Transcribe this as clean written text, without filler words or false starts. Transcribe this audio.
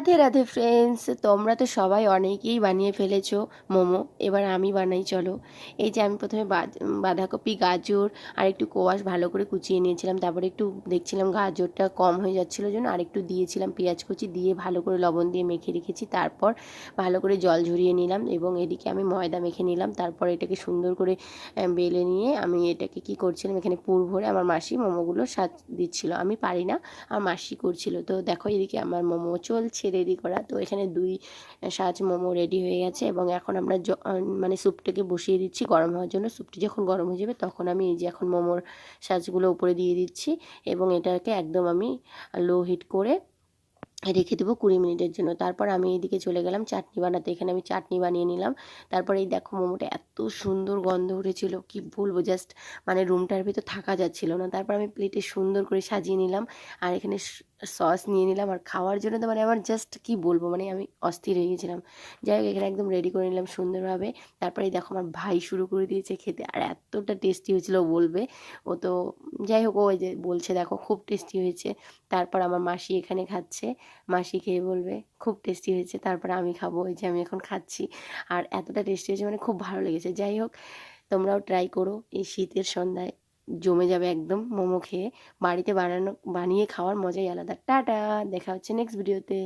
Radhe Radhe friends, তোমরা তো সবাই অনেকেই বানিয়ে ফেলেছো মোমো। এবার আমি বানাই, চলো। এই যে আমি প্রথমে বাঁধাকপি, গাজর আর একটু কোয়াশ ভালো করে কুচিয়ে নিয়েছিলাম। তারপরে একটু দেখছিলাম গাজরটা কম হয়ে যাচ্ছিলো জন্য আরেকটু দিয়েছিলাম পেঁয়াজ কুচি, দিয়ে ভালো করে লবণ দিয়ে মেখে রেখেছি। তারপর ভালো করে জল ঝরিয়ে নিলাম এবং এদিকে আমি ময়দা মেখে নিলাম। তারপর এটাকে সুন্দর করে বেলে নিয়ে আমি এটাকে কি করছিলাম, এখানে পুর ভরে আমার মাসি মোমোগুলো সাজ দিচ্ছিল। আমি পারি না, আর মাসি করছিল। তো দেখো এদিকে আমার মোমো চলছে রেডি করা। তো এখানে 2 সাজ মোমো রেডি হয়ে গেছে এবং এখন আমরা মানে স্যুপটাকে বসিয়ে দিচ্ছি গরম হওয়ার জন্য। স্যুপটি যখন গরম হয়ে যাবে তখন আমি এই যে এখন মোমোর সাজগুলো উপরে দিয়ে দিচ্ছি এবং এটাকে একদম আমি লো হিট করে রেখে দেবো 20 মিনিটের জন্য। তারপর আমি এইদিকে চলে গেলাম চাটনি বানাতে। এখানে আমি চাটনি বানিয়ে নিলাম। তারপরে এই দেখো মোমোটা এত সুন্দর গন্ধ উঠেছিল, কি বলবো, জাস্ট মানে রুমটার ভিতর থাকা যাচ্ছিল না। তারপর আমি প্লেটে সুন্দর করে সাজিয়ে নিলাম আর এখানে সস নিয়ে নিলাম। আর খাওয়ার জন্য তো মানে আমার জাস্ট কি বলবো, মানে আমি অস্থির হয়ে গেছিলাম। যাই হোক, এখানে একদম রেডি করে নিলাম সুন্দরভাবে। তারপরে এই দেখো আমার ভাই শুরু করে দিয়েছে খেতে, আর এতটা টেস্টি হয়েছিল বলবে। ও তো যাই হোক, ও ওই যে বলছে দেখো খুব টেস্টি হয়েছে। তারপর আমার মাসি এখানে খাচ্ছে, মাসি খেয়ে বলবে খুব টেস্টি হয়েছে। তারপর আমি খাবো, এই যে আমি এখন খাচ্ছি। আর এতটা টেস্টি হয়েছে, মানে খুব ভালো লেগেছে। যাই হোক, তোমরাও ট্রাই করো, এই শীতের সন্ধ্যায় জমে যাবে একদম মোমো খেয়ে। বাড়িতে বানিয়ে খাওয়ার মজাই আলাদা। টাটা, দেখা হচ্ছে নেক্সট ভিডিওতে।